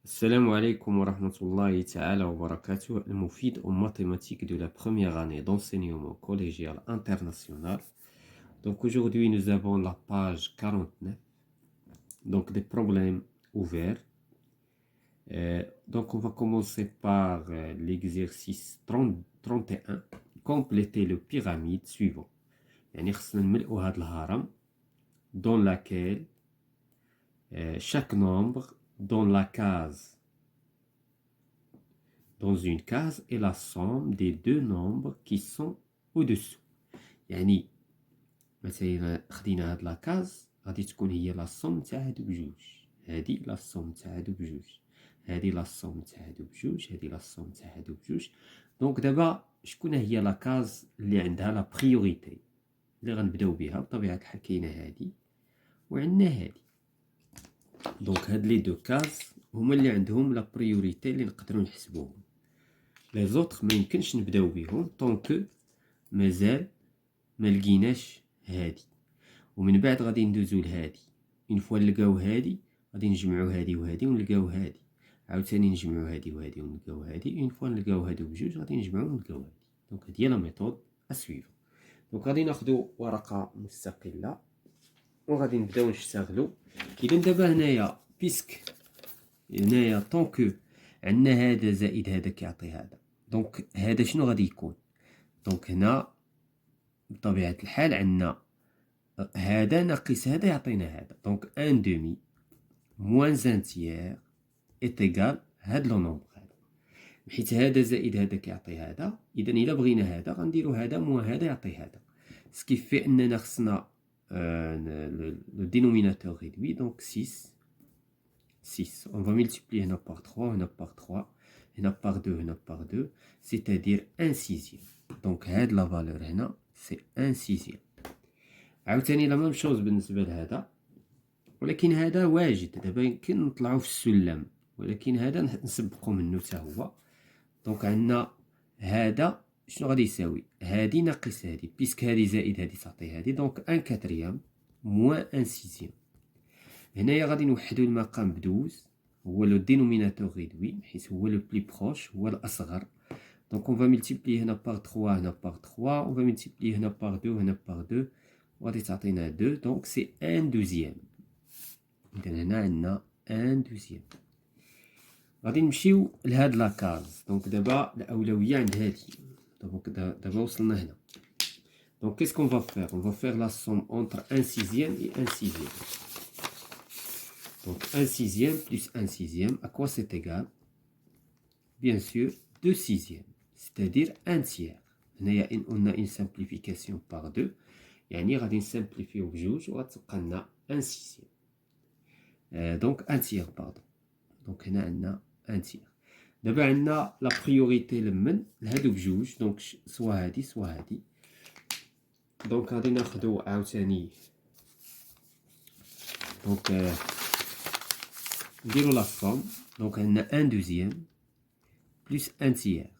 Assalamu alaikum wa rahmatullahi ta'ala wa barakatuh, le Moufid en mathématiques de la première année d'enseignement collégial international. Donc aujourd'hui nous avons la page 49, donc des problèmes ouverts. Donc on va commencer par l'exercice 31, compléter le pyramide suivant. يعني خصنا نملئوا هذا الهرم dans laquelle chaque nombre dans la case dans une case est la somme des deux nombres qui sont au-dessous. يعني مثلا خدينا هاد لاكاز غادي تكون هي لا صوم تاع هادو بجوج، هادي لا صوم تاع هادو بجوج، هادي لا صوم تاع هادو بجوج، هادي لا صوم تاع هادو بجوج. دونك دابا شكون هي لاكاز اللي عندها لا بريوريتي اللي غنبداو بها؟ بطبيعة الحال كاينه هادي وعندنا هادي. دونك هاد لي دو كاز هما اللي عندهم لا بريوريتي اللي نقدروا نحسبوهم. لي زوطخ ما يمكنش نبداو بهم طونكو مازال ما لقيناش هادي، ومن بعد غادي ندوزو لهادي. اون فوا نلقاو هادي غادي نجمعو هادي وهادي ونلقاو هادي، عاوتاني نجمعو هادي وهادي ونلقاو هادي. اون فوا نلقاو هادو بجوج غادي نجمعو ونلقاو هادي. دونك هادي هي لا ميثود اسويفون. دونك غادي ناخدو ورقة مستقلة وغادي نبداو نشتغلو. اذا دابا هنايا بيسك هنايا طونكو عندنا هذا زائد هذا كيعطي هذا، دونك هذا شنو غادي يكون؟ دونك هنا بطبيعة الحال عندنا هذا ناقص هذا يعطينا هذا. دونك ان دومي موان ان تيير est égal هاد لو نومبر هذا، حيت هذا زائد هذا كيعطي هذا. اذا الا بغينا هذا غنديرو هذا موان هذا يعطي هذا، سكيفي اننا خصنا le dénominateur réduit. Donc 6, on va multiplier هنا par 3, هنا par 3, هنا par 2, هنا par 2, c'est-à-dire 1 sixième. Donc هاد la valeur هنا c'est 1 sixième. عاوتاني لا ميم شوز بالنسبة لهذا، ولكن هذا واجد. دابا يمكن نطلعو في السلم، ولكن هذا نسبقو منه حتى هو. دونك عندنا هذا شنو غادي يساوي؟ هادي ناقص هادي، بيسك هادي زائد هادي تعطي هادي. دونك ان كاتريام موان ان سيزيام. هنايا غادي نوحدو المقام بدوز، هو لو دينوميناتور ريدوي حيت هو لو بلي بروش، هو الأصغر. دونك اون فا ملتيبلي هنا باغ 3 هنا باغ 3، اون فا ملتيبلي هنا باغ 2 هنا باغ 2، وغادي تعطينا 2. دونك سي ان دوزيام. إذا هنا عندنا ان دوزيام. غادي نمشيو لهاد لاكاز. دونك دابا الأولوية عند هادي. دابا وصلنا هنا. Donc qu'est-ce qu'on va faire? On va faire la somme entre 1 sixième et 1 sixième. Donc 1 sixième plus 1 sixième, à quoi c'est égal? Bien sûr, 2 sixièmes, c'est-à-dire 1 tiers. On a une simplification par 2. يعني غادي نسامبليفيو بجوج وغتبقى لنا 1 sixième. Donc 1 tiers, pardon. Donc هنا عندنا 1 tiers. دابا عندنا لا بريوريتي لمن لهادو بجوج، دونك سوا هادي سوا هادي. دونك غادي ناخدو عاوتاني، دونك نديرو لا صوم. دونك عندنا ان دوزيام بلس ان تيير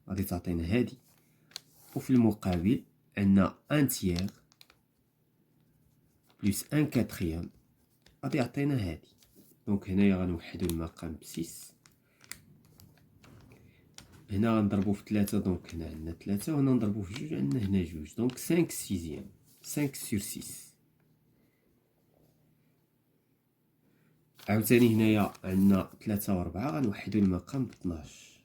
غادي تعطينا هادي، وفي المقابل عندنا ان تيير بلس ان كاتريام غادي يعطينا هادي. دونك هنايا غنوحدو المقام بسيس، هنا غنضربو في 3. دونك هنا عندنا 3، وهنا نضربو في جوج، عندنا هنا جوج. دونك 5 سيزيام، 5 sur 6. عاوتاني هنايا عندنا 3 و 4، غنوحدو المقام ب 12.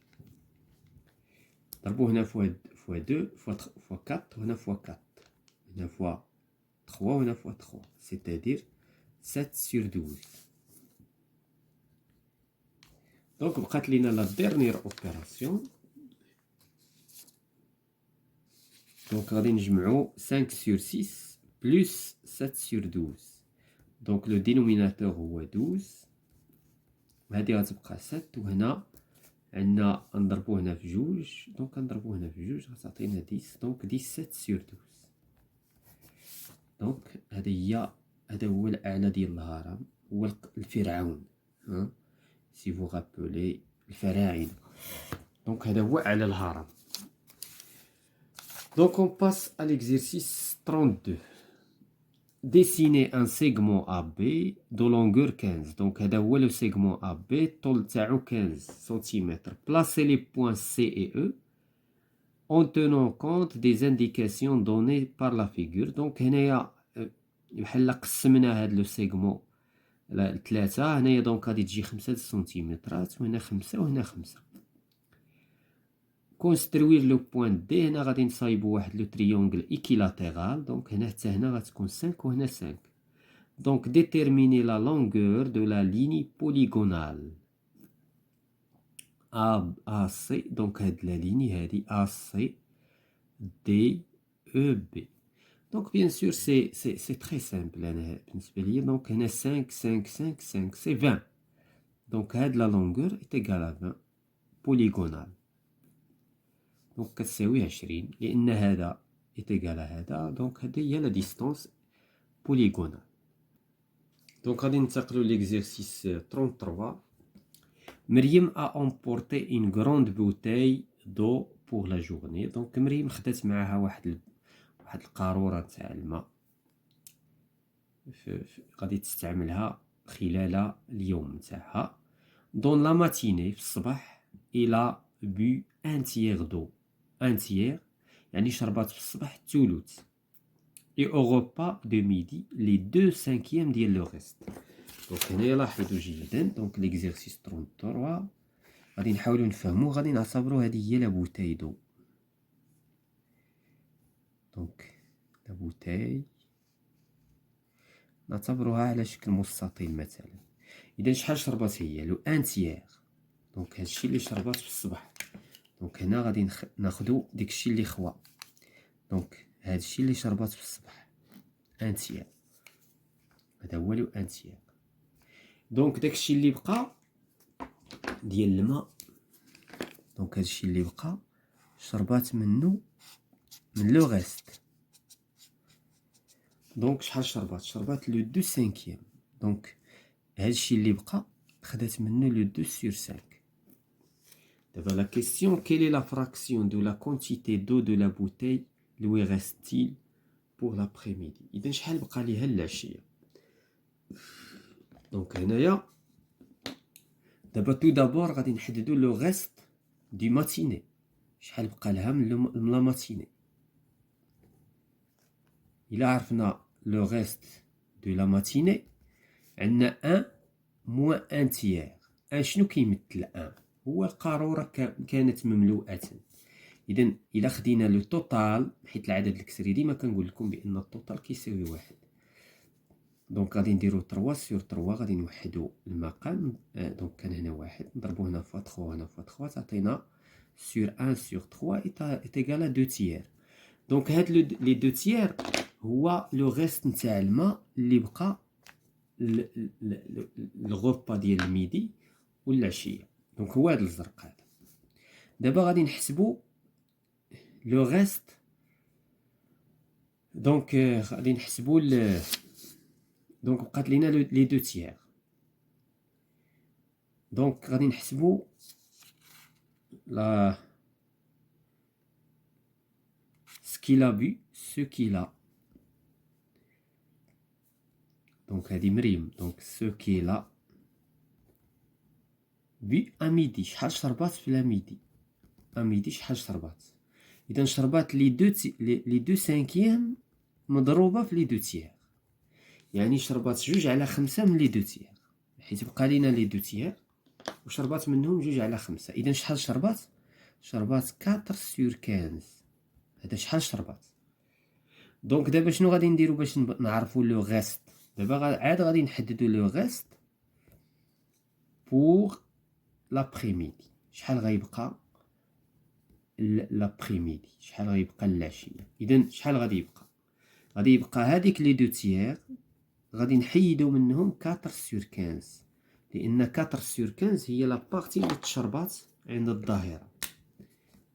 ضربو هنا فوا 2 فوا 4، وهنا فوا 4، هنا فوا 3 وهنا فوا 3، c'est-à-dire 7 sur 12. دونك بقات لينا لا ديرنيير اوبيراسيون. دونك غادي نجمعو 5 sur 6 بلس 7 sur 12. دونك لو دينوميناتور هو 12، هادي غتبقى 7، وهنا عندنا نضربو هنا في جوج. دونك نضربو هنا في جوج غتعطينا 10. دونك 17 sur 12. دونك هذا هو الأعلى ديال الهرم، هو الفرعون. سي فو رابولي الفراعنة. دونك هذا هو أعلى الهرم. دونك on passe à l'exercice 32. dessiner un segment AB de longueur 15. Donc, هذا هو le segment AB, طول تاعو 15 cm. Placez les points C et E en tenant compte des indications données par la figure. Donc, هنايا بحال قسمنا هذا لو سيغمون ثلاثة. هنايا دونك غادي تجي 5 سنتيمترات، وهنا 5 وهنا 5. كونستروير لو بوان دي، هنا غادي نصايبو واحد لو تريونغل ايكيلاتيرال. دونك هنا حتى هنا غتكون 5 وهنا 5. دونك ديتيرميني لا لونغور دو لا ليني بوليغونال A C. دونك هاد لا ليني هادي A C D E B. Donc, bien sûr, c'est très simple. Donc, on a 5, 5, 5, 5, c'est 20. Donc, la longueur est égale à 20 polygonale. Donc, c'est 20. Et هذا est égal à هذا. Donc, il y a la distance polygonale. Donc, on va l'exercice 33. Myriam a emporté une grande bouteille d'eau pour la journée. Donc, Myriam خدت معها واحد القارورة تاع الماء غادي تستعملها خلال اليوم تاعها. دون لا ماتيني، في الصباح، الى بو ان تيير دو. ان تيير يعني شربات في الصباح الثلث. اي او غوبا دو ميدي لي دو سانكيام ديال لو ريست. دونك هنايا لاحظوا جيدا. دونك ليكزيرسيس 33 غادي نحاولوا نفهموا، غادي نعتبروا هذه هي لا بوتاي دو. دونك لا بوتاي نعتبروها على شكل مستطيل مثلا. اذا شحال شربات هي؟ لو ان تيير. دونك هادشي اللي شربات في الصباح. دونك هنا غادي ناخدو داكشي اللي خوا. دونك هادشي اللي شربات في الصباح ان تيير، هذا هو لو ان تيير. دونك داكشي اللي بقى ديال الماء، دونك هادشي اللي بقى شربات منه من لو غيست. دونك شحال شربات؟ شربات لو دو سانكيام. دونك هادشي اللي بقى خدات منه لو دو سور سانك. دابا لا كيسيون، quelle est la fraction de la quantité d'eau de la bouteille lui reste-t-il pour l'après-midi؟ اذا شحال بقى ليها العشيه؟ دونك هنايا دابا تو دابور غادي نحددو لو غيست دي ماتيني. شحال بقى لها من لا ماتيني؟ الا عرفنا لو غيست دو لا ماتيني، عندنا 1 موان 1 تيير. شنو كيمثل 1؟ هو قارورة كانت مملوءة. إذا إلا خدينا لو توتال، حيت العدد الكسري ديما كنقول لكم بأن التوتال كيساوي 1. دونك غادي نديرو 3 سور 3، غادي نوحدو المقام. دونك كان هنا 1 نضربو هنا فوا 3 وهنا فوا 3 تعطينا سور 1 سور 3 إيت إيكال 2 تيير. دونك هاد لي 2 تيير هو لو غيست نتاع الماء اللي بقى الغوبا ديال الميدي والعشيه. دونك هو هذا الزرق هذا. دابا غادي نحسبوا لو غيست. دونك غادي نحسبوا دونك بقات لينا لي دو تيير. دونك غادي نحسبوا لا سكيلا بي سكيلا. دونك هادي مريم. دونك سكيلا بي اميدي. شحال شربات في لاميدي؟ اميدي شحال شربات؟ اذا شربات لي دو سانكيام مضروبه في لي دو تيير، يعني شربات 2/5 من لي دو تيير، حيت بقى لينا لي دو تيير وشربات منهم 2/5. اذا شحال شربات؟ شربات 4 سور 15. هذا شحال شربات؟ دونك دابا شنو غادي نديرو باش نعرفو لو غيست؟ دابا عاد غادي نحددو لو غيست بور لابريميدي. شحال غيبقى لابريميدي؟ شحال غيبقى العشيه؟ اذا شحال غادي يبقى؟ غادي يبقى هذيك لي دو تيير غادي نحيدو منهم 4 سور 15، لان 4 سور 15 هي لا بارتي اللي تشربات عند الظاهره.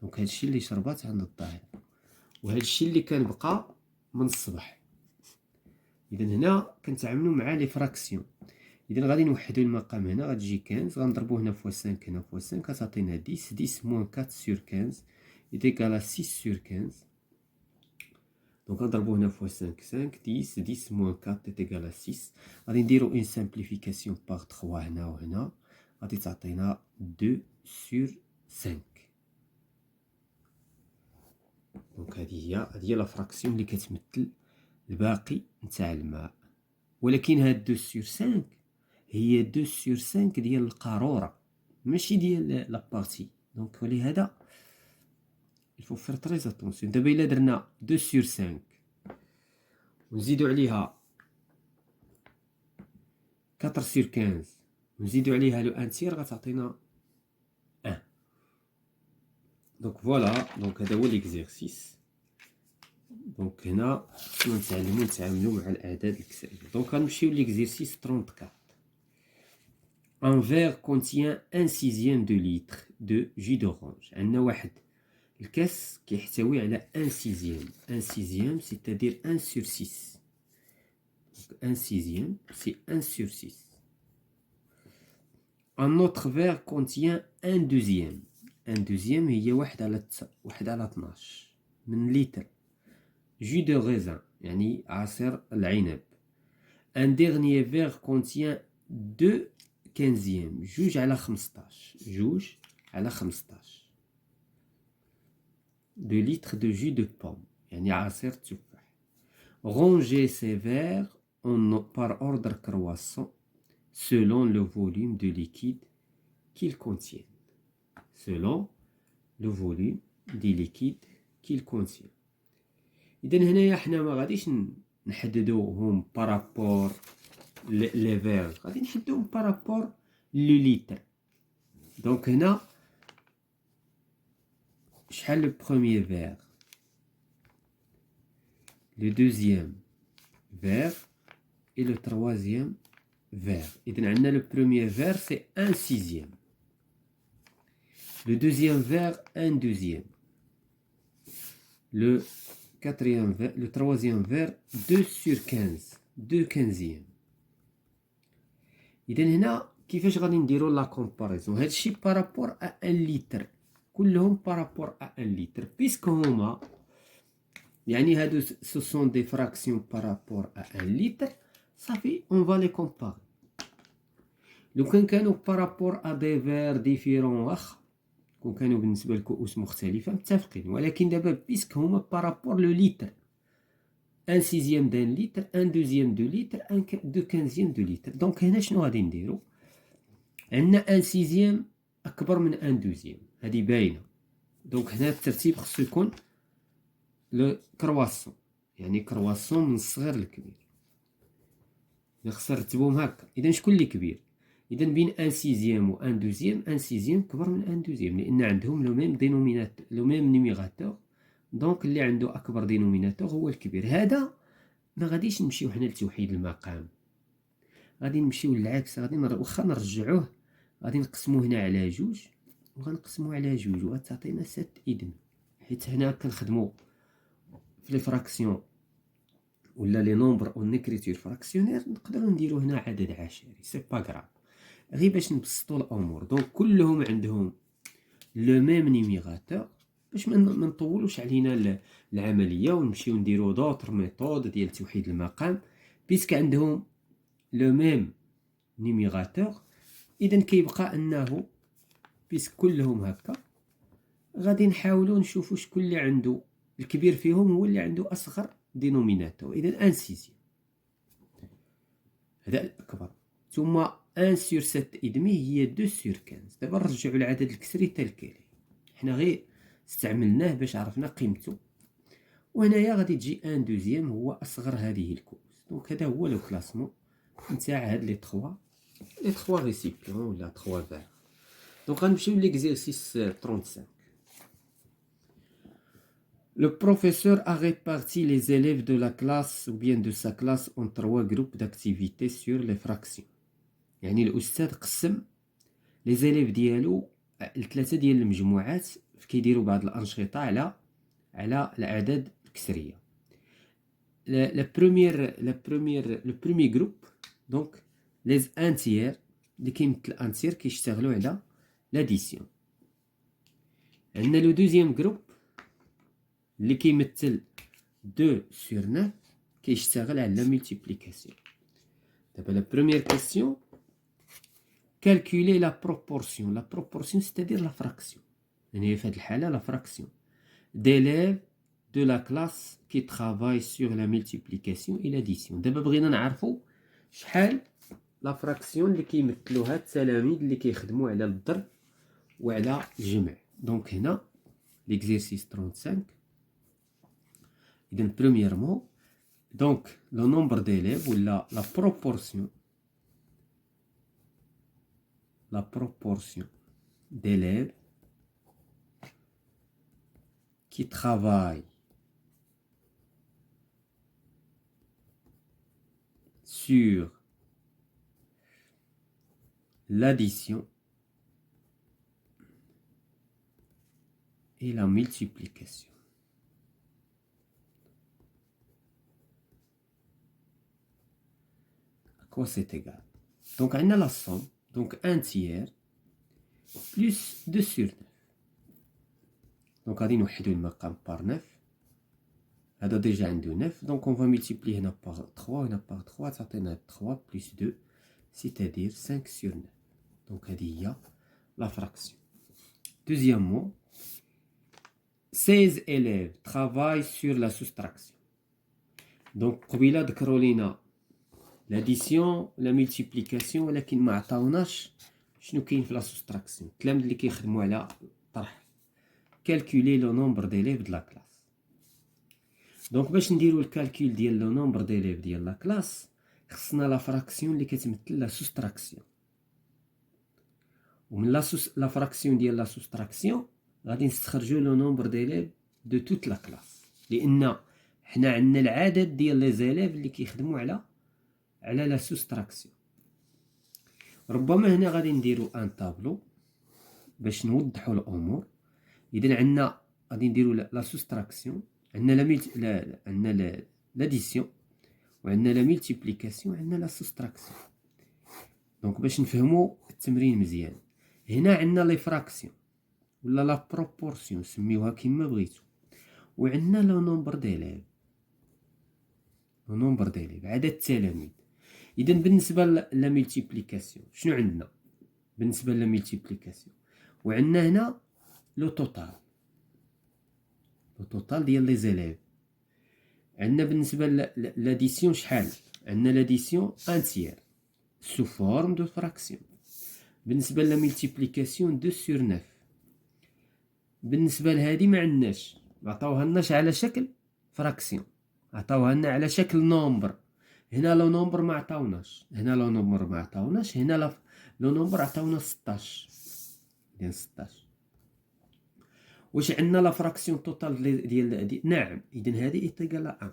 دونك هادشي اللي شربات عند الظاهره، وهادشي اللي كان بقى من الصباح. اذا هنا كنتعاملوا مع لي فراكسيون. اذا غادي نوحدوا المقام. هنا غتجي 15 غنضربوا هنا فوا 5 هنا فوا 5 كتعطينا 10. 10 موان 4 سور 15 إيكال 6 سور 15. دونك غنضربو هنا فوا 5 5 10 10 موان 4 est égal à 6. غادي نديرو اون سامبليفيكاسيون باغ 3 هنا وهنا غادي تعطينا 2 sur 5. دونك هذه هي لا فراكسيون اللي كتمثل الباقي نتاع الماء. ولكن هاد 2 sur 5 هي 2 sur 5 ديال القارورة ماشي ديال لا بارتي. دونك ولهذا il faut faire très attention. دابا إلا درنا 2 sur 5 ونزيدو عليها 4 sur 15 ونزيدو عليها لو ان تير غتعطينا 1. دونك فوالا. دونك هذا هو ليكزيرسيس. دونك هنا خصنا نتعاملو مع الأعداد الكسرية. دونك غنمشيو ليكزيرسيس 34. Un verre contient 1/6 de litre de jus d'orange. عندنا واحد الكاس كيحتوي على 1/6. 1/6 c'est-à-dire 1 sur 6. Donc 1/6 c'est 1 sur 6. Un autre verre contient 1/2. 1/2 هي 1/12 من لتر. jus de raisin يعني عصير العنب. Un dernier verre contient 2/15. 2/15. 2/15 de litres de jus de pomme يعني عصير تفاح. Rangez ces verres par ordre croissant selon le volume de liquide qu'ils contiennent. Selon le volume du liquide qu'ils contiennent. إذا هنايا حنا ما غاديش نحددوهم بارابور لي فير، غادي نحددوهم بارابور لو ليتر. دونك هنا شحال لو بروميير فير، لو دوزيام فير et le troisième verre. إذن عندنا le premier verre c'est 1/6. Le deuxième verre 1/2. Le quatrième verre, le troisième verre 2 sur 15. 2/15. إذن هنا كيفاش غادي نديرو لا كومباريزون؟ هادشي بارابور ا 1 لتر، كلهم بارابور ا 1 لتر بيسك هما يعني هادو سو سون دي فراكسيون بارابور ا 1 لتر. صافي اون فا لي كومباري. لو كانوا بارابور ا دي فير ديفيرون واخا كون كانوا بالنسبه لكؤوس مختلفه متفقين، ولكن دابا بيسك هما بارابور لو لتر 1/6 دان لتر 1/2 دو لتر 2/15 دو لتر. دونك هنا شنو غادي نديرو؟ عندنا 1/6 اكبر من 1/2 هذه باينه. دونك هنا الترتيب خصو يكون لو كرواسون، يعني كرواسون من الصغير للكبير، خصنا نرتبوهم هكا. اذا شكون اللي كبير؟ اذا بين 1/6 و 1/2 1/6 كبر من 1/2 لان عندهم لو ميم دينوميناتور لو ميم نيميراتور. دونك اللي عنده اكبر دينوميناتور هو الكبير. هذا ما غاديش نمشيو حنا لتوحيد المقام، غادي نمشيو للعكس. غادي واخا نرجعوه غادي نقسموه هنا على 2 وغنقسموه على 2 وغتعطينا 7/2. حيت هنا كنخدمو في لي فراكسيون ولا لي نومبر اون اكريتور فراكسيونير، نقدروا نديرو هنا عدد عشري سي با غراف، غير باش نبسطوا الامور. دونك كلهم عندهم لو ميم نيميراتور باش ما نطولوش علينا العمليه ونمشيو نديرو دوطر ميثود ديال توحيد المقام بيسك عندهم لو ميم نيميراتور. اذا كيبقى انه بيسك كلهم هكا غادي نحاولوا نشوفوا شكون اللي عنده الكبير فيهم هو اللي عنده اصغر دينوميناتور. اذا 1/6 هذا الاكبر، ثم 1 sur 7/2 هي 2 sur 15. دابا نرجعوا العدد الكسري تالكالي، حنا غير استعملناه باش عرفنا قيمته. وهنايا غادي تجي 1/2 هو اصغر هذه الكؤوس. دونك هذا هو لو كلاسمون نتاع هاد لي 3 ريسيبيون ولا 3 فير. دونك غنمشيو ليكزيرسيس 35. Le professeur a réparti les élèves de la classe ou bien de sa classe en 3 groupes d'activités sur les fractions. يعني الأستاذ قسم لي زيليف ديالو ل3 ديال المجموعات كيديروا بعض الأنشطة على الأعداد الكسرية. لو بروميير جروب دونك لي انتيير اللي كيمثل انتيير كيشتغلوا على لاديسيون. عندنا لو دوزيام جروب اللي كيمثل 2 sur 9 كيشتغل على لا ملتيبليكاسيون. دابا لا بروميير كيسيون calculer la proportion. La proportion c'est-à-dire la fraction. يعني في هذه الحالة la fraction d'élèves de la classe qui travaillent sur la multiplication et l'addition. دابا بغينا نعرفوا شحال لا فراكسيون اللي كيمثلوها التلاميذ اللي كيخدموا على الضرب وعلى الجمع. دونك هنا l'exercice 35. إذن premièrement donc le nombre d'élèves ولا la proportion d'élèves qui travaillent sur l'addition et la multiplication. À quoi c'est égal? Donc, on a la somme. Donc, 1 tiers plus 2 sur 9. Donc, on va نوحدو المقام par 9. هذا déjà عنده 9. Donc, on va multiplier هنا par 3 هنا par 3. تعطينا 3 plus 2. C'est-à-dire 5 sur 9. Donc, هذه هي la fraction. Deuxièmement, 16 élèves travaillent sur la soustraction. Donc, قبيلة ذكروا لينا l'addition, la multiplication, ولكن ما عطاوناش شنو كاين في la soustraction. التلاميذ اللي كيخدموا على الطرح. Calculer le nombre d'élèves de la classe. Donc, باش نديرو الكالكول ديال لو نومبر ديليف ديال لا كلاس خصنا لا فراكسيون اللي كتمثل لا سوستراكسيون. ومن لا فراكسيون ديال لا سوستراكسيون غادي نستخرجو لو نومبر ديليف دو توت لا كلاس، لان حنا عندنا العدد ديال لي زيليف اللي كيخدموا على لا سوستراكسيون. ربما هنا غادي نديرو ان طابلو باش نوضحوا الامور. اذا عندنا غادي نديرو لا سوستراكسيون، عندنا لاديسيون، وعندنا لا ملتيبليكاسيون، عندنا لا سوستراكسيون. دونك باش نفهموا التمرين مزيان، هنا عندنا لي فراكسيون ولا لا بروبورسيون سميوها كيما بغيتو، وعندنا لو نومبر ديليف، عدد التلاميذ. اذا بالنسبه لا ملتيبليكاسيون شنو عندنا؟ بالنسبه لا ملتيبليكاسيون وعندنا هنا لو توتال ديال لي زيليف. عندنا بالنسبه لاديسيون شحال؟ عندنا لاديسيون ان تيير سو فورم دو فراكسيون. بالنسبه لا ملتيبليكاسيون 2 sur 9. بالنسبه لهادي ما عندناش، ما عطاوها لناش على شكل فراكسيون، عطاوها لنا على شكل نومبر. هنا لو نومبر ما عطاوناش، هنا لو نومبر عطاونا 16. ديال 16 واش عندنا لا فراكسيون توتال ديال نعم. اذا هذه ايتيغال 1.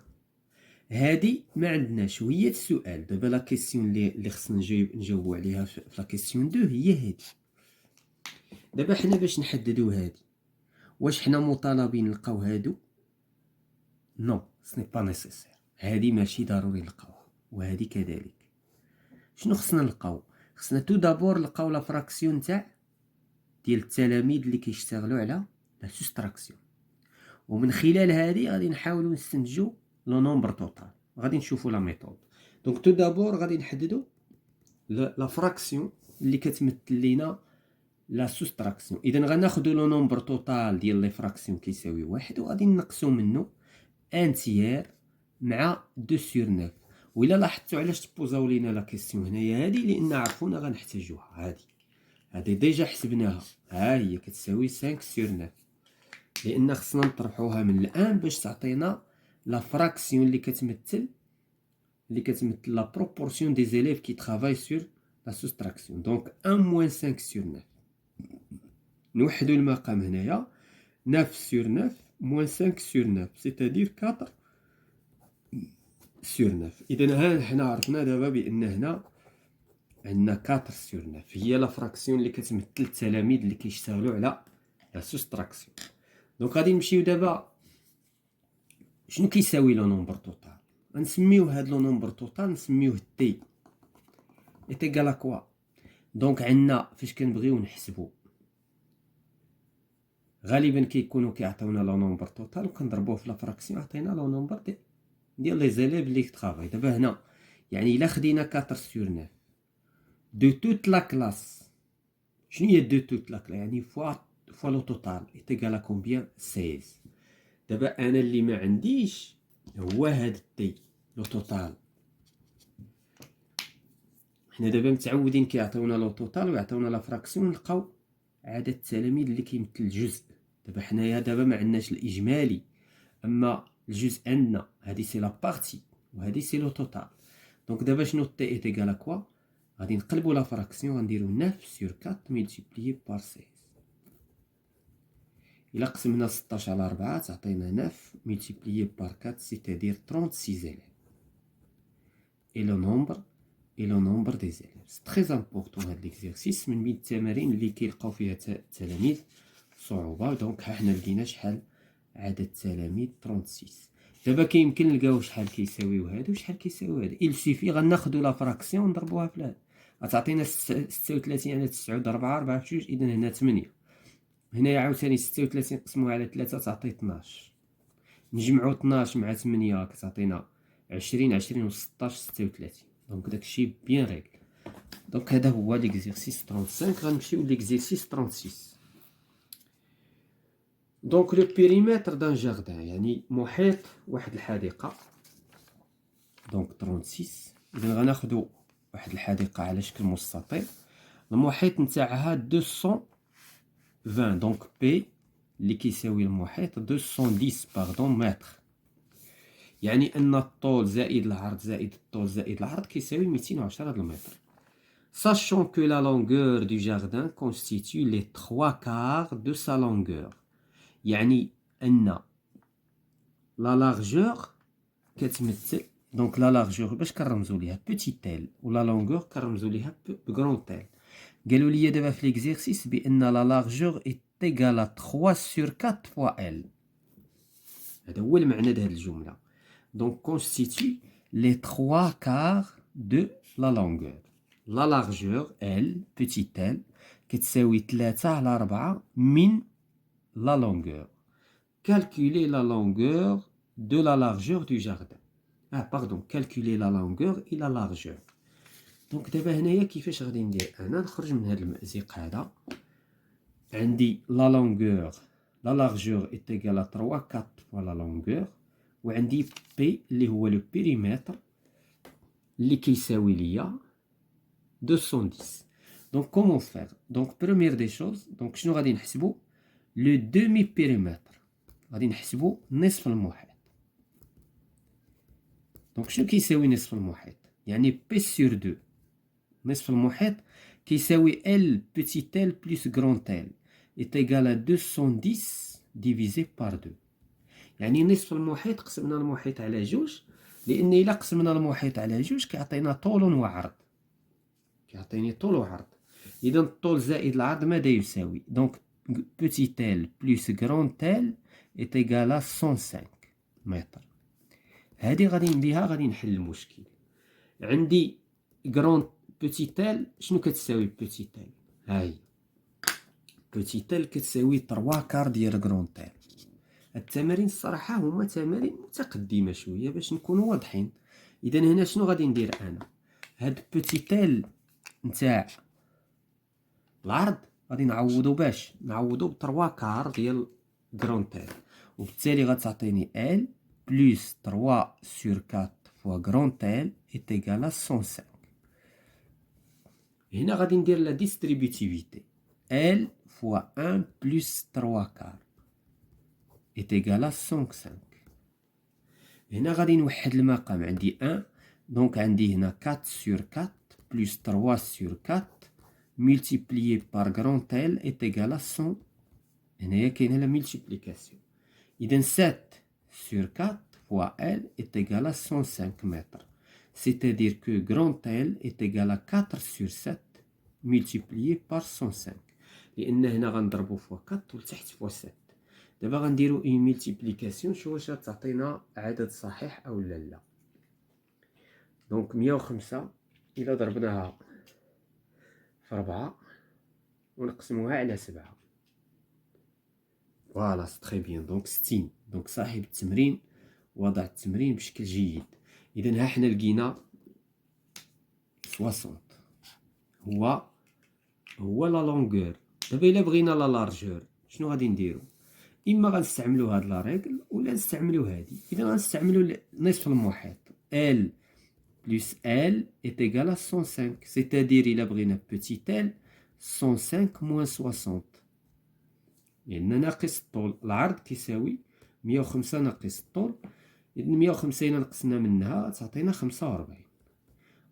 هذه ما عندناش وهي السؤال. دابا لا كيسيون اللي خصنا نجاوبوا عليها في لا كيسيون 2 هي هذه. دابا حنا باش نحددوا هذه، واش حنا مطالبين نلقاو هادو؟ نو سني با نيسيسير. هذه ماشي ضروري نلقاوها، وهذه كذلك. شنو خصنا نلقاو؟ خصنا تو دابور نلقاو لا فراكسيون تاع ديال التلاميذ اللي كيشتغلوا على لا سوستراكسيون، ومن خلال هذه غادي نحاولوا نستنتجوا لو نومبر توتال. غادي نشوفوا لا ميثود. دونك تو دابور غادي نحددوا لا فراكسيون اللي كتمثل لينا لا سوستراكسيون. اذا غناخذوا لو نومبر توتال ديال لي فراكسيون كيساوي 1، وغادي نقصوا منه ان تيير مع 2 sur 9. وإلا لاحظتوا علاش تبوزاو لينا لا كيسيون هنايا هذه، لان عرفونا غنحتاجوها. هذه ديجا حسبناها، ها هي كتساوي 5 sur 9، لان خصنا نطرحوها من الان باش تعطينا لا فراكسيون اللي كتمثل لا بروبورسيون دي زيليف كي ترافاي سور لا سوستراكسيون. دونك 1 moins 5 sur 9. نوحدو المقام هنايا 9 sur 9 moins 5 sur 9 c'est-à-dire 4 sur 9. اذا ها حنا عرفنا دابا بان هنا عندنا 4 sur 9 هي لا فراكسيون اللي كتمثل التلاميذ اللي كيشتغلوا على لا سوستراكسيون. دونك غادي نمشيو دابا شنو كيساوي لو نومبر توتال. غنسميوه هاد لو نومبر توتال نسميوه تي ايتيغال ا كوا. دونك عندنا فاش كنبغيو نحسبوا غالبا كيكونوا كيعطيونا لو نومبر توتال وكنضربوه في لا فراكسيون عطينا لو نومبر ديال لي زيليف اللي كترافاي. دابا هنا يعني الا خدينا 4 سور 9 دو توت لا كلاس، شنو هي دو توت لا كلاس؟ يعني فوا لو توتال ايتيغال كومبيان 16. دابا انا اللي ما عنديش هو هاد التي لو توتال. حنا دابا متعودين كيعطيونا لو توتال ويعطيونا لا فراكسيون نلقاو عدد التلاميذ اللي كيمثل الجزء. دابا حنايا دابا ما عندناش الاجمالي، اما الجزء عندنا، هادي سي لا بارتي وهادي سي لو توتال. دونك دابا شنو تي ايتيغال كوا؟ غادي نقلبوا لا فراكسيون غنديرو 9 سور 4 ملتيبليي بار 16. الا قسمنا 16 على 4 تعطينا 9 ملتيبليي بار 4 سيتادير 36 زيليف. اي لو نومبر دي زيليف. سي تري امبورطون هاد ليكزيرسيس، من بين التمارين اللي كيلقاو فيها التلاميذ صعوبه. دونك ها حنا لقينا شحال عدد التلاميذ 36. دابا كيمكن نلقاو شحال كيساويو هادو وشحال كيساويو هادو. il suffit غناخدو لا فراكسيون نضربوها في هاد، غتعطينا 36 على 9 ضرب 4 في 2، اذا هنا 8. هنايا عاوتاني 36 نقسموها على 3 تعطي 12. نجمعو 12 مع 8 كتعطينا 20. 20 و 16 36. دونك داكشي بيان ريغل. دونك هذا هو ليكزيرسيس 35. غنمشيو ليكزيرسيس 36. دونك لو بيريمتر دان جاردان، يعني محيط واحد الحديقه. دونك 36 اذا غناخدو واحد الحديقه على شكل مستطيل، المحيط نتاعها 220. دونك بي اللي كيساوي المحيط 210 باردون متر، يعني ان الطول زائد العرض زائد الطول زائد العرض كيساوي 210 المتر. Sachant que la longueur du jardin constitue les 3/4 de sa longueur، يعني ان لا لارجور كتمثل، دونك لا لارجور باش كنرمزو ليها بوتي تيل ولا لونغور كنرمزو ليها بغرون تيل. قالوا لي دابا في ليكزيرسيس بان لا لارجور اي ايغال 3 سور 4 فوا ال. هذا هو المعنى ديال هذه الجمله. دونك كونستيتي لي 3/4 دو لا لونغور. لا لارجور ال بوتي تيل كتساوي 3 على 4 من لا لونغور. Calculer la longueur de la largeur du jardin. Pardon, calculer la longueur et la largeur. Donc دابا هنايا كيفاش غادي ندير؟ انا نخرج من هذا المأزق هذا. عندي لا لونغور لا لارجور est égal à 3/4 fois la longueur، وعندي بي اللي هو لو بيريمتر اللي كيساوي ليا 210. دونك كومون فير؟ دونك بروميير دي شوز، دونك شنو غادي نحسبو؟ لو دومي بيريمتر غادي نحسبو نصف المحيط. دونك شنو كيساوي نصف المحيط؟ يعني بي سور دو. نصف المحيط كيساوي ال بوتي تيل بلس غرون تيل est égal à 210 divisé par 2. يعني نصف المحيط قسمنا المحيط على جوج، لان الا قسمنا المحيط على جوج كيعطينا طول وعرض. كيعطيني طول وعرض. اذا الطول زائد العرض ماذا يساوي؟ دونك بوتي تيل بلس غرون تيل est égal à 105 متر. هادي غادي نديها غادي نحل المشكل. عندي غرون بوتي تيل شنو كتساوي بوتي تيل؟ هاي بوتي تيل كتساوي 3/4 ديال غرون تيل. التمارين الصراحه هما تمارين متقدمه شويه باش نكونوا واضحين. اذا هنا شنو غادي ندير انا؟ هاد بوتي تيل نتاع العرض غادي نعوضو باش نعوضو ب 3/4 ديال غرون تيل، وبالتالي غتعطيني ال بلس 3 سور 4 فوا غرون تيل est égal à 105. هنا غادي ندير لا ديستريبيتيفيتي ال فوا 1 بلس 3/4 est égal à 105. هنا غادي نوحد المقام، عندي 1 دونك عندي هنا 4 سور 4 بلس 3 سور 4 multiplié par grand L est égal à 100. هنايا كاينه لا ملتيبليكاسيون. اذا 7 sur 4 fois L est égal à 105 mètres. C'est-à-dire que grand L est égal à 4 sur 7 multiplié par 105. لان هنا غنضربو فوا 4 ولتحت فوا 7. دابا غنديرو اي ملتيبليكاسيون نشوفو واش غتعطينا عدد صحيح او لا. دونك 105 الا ضربناها في 4 ونقسموها على 7 فوالا سي تري بيان. دونك 60. دونك صاحب التمرين وضع التمرين بشكل جيد. اذا ها حنا لقينا 60 هو لا لونغور. دابا الا بغينا لا لارجور شنو غادي نديرو؟ اما غنستعملو هاد لا ريغل ولا نستعملو هادي. اذا غنستعملو نصف المحيط ال بلس ال est égal à 105. c'est-à-dire الا بغينا بوتي ال 105 موان 60 لان ناقص الطول. العرض كيساوي 105 ناقص الطول. اذا 105 الا نقصنا منها تعطينا 45.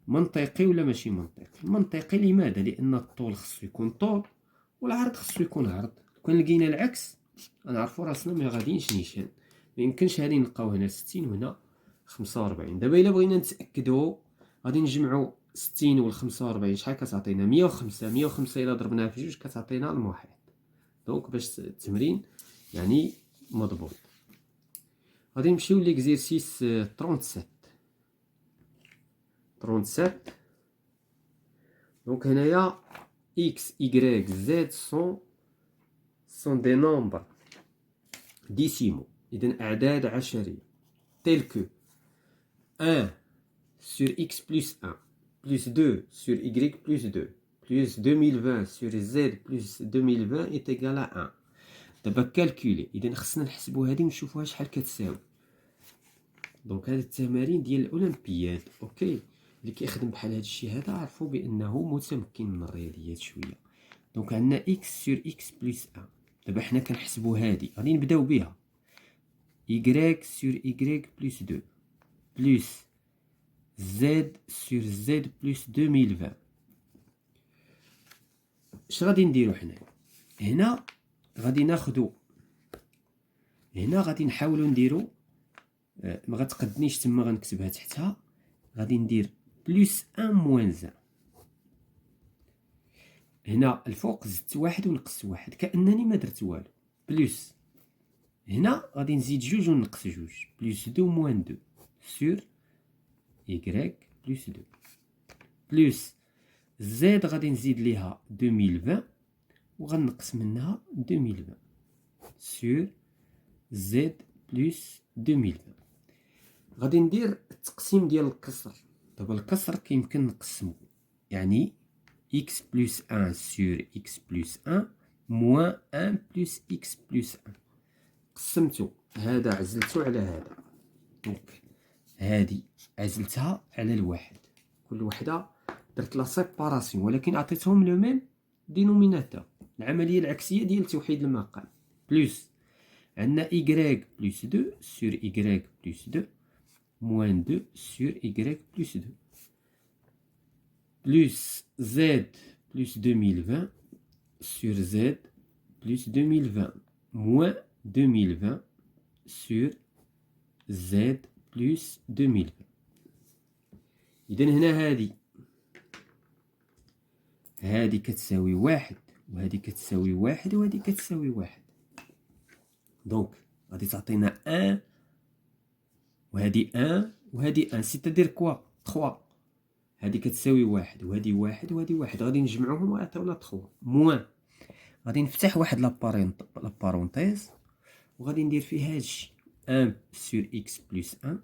منطقي ولا ماشي منطقي؟ منطقي. لماذا؟ لان الطول خصو يكون طول والعرض خصو يكون عرض. كون لقينا العكس غنعرفو راسنا ما غاديينش نيشان. ما يمكنش هادي نلقاو هنا 60 وهنا 45. دابا الا بغينا نتاكدوا غادي نجمعوا 60 وال 45 شحال كتعطينا؟ 105. 105 الا ضربناها في جوج كتعطينا المحيط. دونك باش التمرين يعني مضبوط. غادي نمشيو ليكزيرسيس 37. 37. دونك هنايا x y z sont des nombres décimaux. إذن أعداد عشرية tels que 1 sur x plus 1 plus 2 sur y plus 2 plus 2020 sur z plus 2020 est égal à 1. دابا كالكولي. إذن خصنا نحسبو هادي ونشوفوها شحال كتساوي. دونك هاد التمارين ديال الأولمبياد أوكي اللي كيخدم بحال هاد الشيء هذا عرفوا بأنه متمكن من الرياضيات شوية. دونك عندنا x sur x plus 1. دابا حنا كنحسبو هادي غادي نبداو بها y sur y plus 2 plus z sur z plus 2020. اش غادي نديرو حنايا؟ هنا غادي ناخدو هنا غادي نحاولو نديرو ما غتقدنيش تما غنكتبها تحتها. غادي ندير بلس 1 موان 1. هنا الفوق زدت واحد ونقصت واحد كأنني ما درت والو. بلس هنا غادي نزيد جوج ونقص جوج بلس 2 موان 2 سور y بلس 2 بلس زد غادي نزيد ليها 2020 وغنقص منها 2020 سور زد بلس 2020. غادي ندير التقسيم ديال الكسر. دابا الكسر كيمكن نقسمو يعني x plus 1 sur x plus 1 moins 1 plus x plus 1. قسمتو هذا عزلتو على هذا. دونك هادي عزلتها على الواحد. كل وحده درت لا سيباراسيون ولكن عطيتهم لو ميم دينوميناتور. العمليه العكسيه ديال توحيد المقام. بلس عندنا y plus 2 sur y plus 2 moins 2 sur y plus 2 plus z plus 2020 sur z plus 2020 moins 2020 sur z plus 2020. إذا هنا هادي كتساوي واحد وهادي كتساوي واحد وهادي كتساوي واحد. دونك غادي تعطينا 1 وهادي 1 وهادي 1 سيتادير كوا 3. هادي كتساوي واحد وهادي واحد وهادي واحد غادي نجمعوهم ويعطيونا 3 موان. غادي نفتح واحد لابارونتيز وغادي ندير فيه هادشي 1 sur x plus 1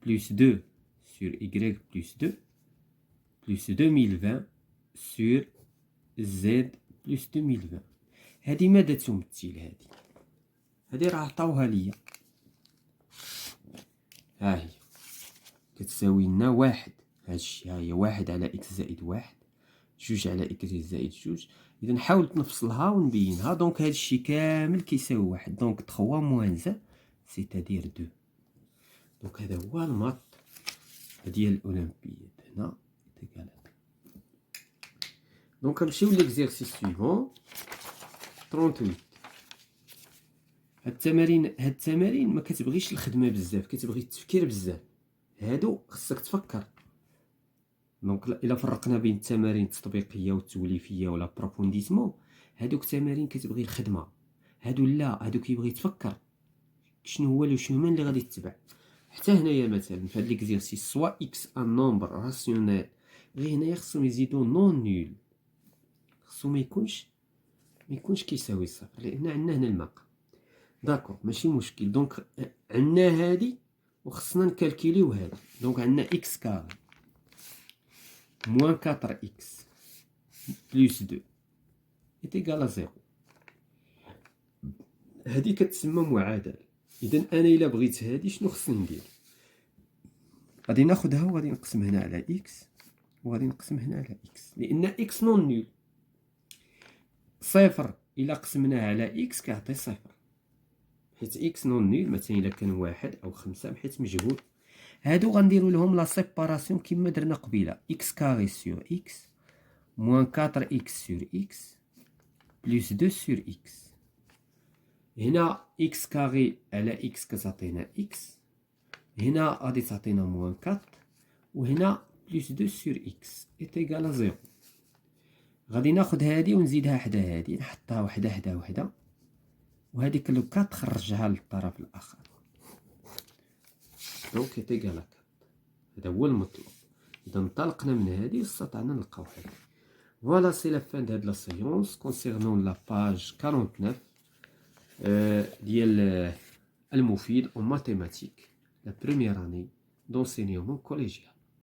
plus 2 sur y plus 2 plus 2020 sur z plus 2020. هادي ماذا تمثل؟ هادي راه عطاوها ليا ها هي كتساوي لنا واحد. هادشي ها هي واحد على اكس زائد واحد جوج على اكس زائد جوج. اذا حاولت نفصلها ونبينها. دونك هادشي كامل كيساوي واحد. دونك 3 موان 1 سيتادير 2. دونك هذا هو الماط ديال الاولمبياد. هنا تيكال. دونك نمشيو ليكزيرسيس سويفون 38. هاد التمارين ما كتبغيش الخدمه بزاف كتبغي التفكير بزاف. هادو خصك تفكر. دونك الا فرقنا بين التمارين التطبيقيه والتوليفيه ولا بروفونديسمون هادوك التمارين كتبغي الخدمه. هادو لا هادو كيبغي تفكر شنو هو لو شومان اللي غادي تتبع. حتى هنايا مثلا في هاد ليكزيرسيس سوا اكس ان نومبر راسيونيل غير هنايا خصهم يزيدو نون نول. خصو ما ما يكونش كيساوي صفر، لان عندنا هنا المقام. داكور ماشي مشكل. دونك عندنا هادي وخصنا نكالكيليو هادي. دونك عندنا اكس كاري موان 4 اكس بلس 2 est égal à 0. هادي كتسمى معادلة. إذا أنا إلا بغيت هادي شنو خصني ندير؟ غادي ناخدها وغادي نقسم هنا على إكس وغادي نقسم هنا على إكس، لأن إكس نون نول. صفر إلا قسمناه على إكس كيعطي صفر، حيت إكس نون نول. مثلا إلا كان واحد أو 5 بحيث مجهول. هادو غنديرو لهم لا سيباراسيون كيما درنا قبيلة. إكس كاري سور إكس موان 4 إكس سور إكس بلس 2 سور إكس. هنا إكس كاري على إكس كتعطينا إكس، هنا غادي تعطينا موان 4 وهنا بلس 2 سور إكس إيت إيكال 0. غادي ناخد هادي ونزيدها حدا هادي، نحطها وحدة حدا وحدة، وهاديك لو 4 خرجها للطرف الآخر. دونك إيت إيكال 4. هذا هو المطلوب. إذا انطلقنا من هادي واستطعنا نلقاو هادي. فوالا سي لا فان دهاد لا سيونس كونسيرنون لا باج 49 ديال المفيد en mathématiques, la première année d'enseignement collégial.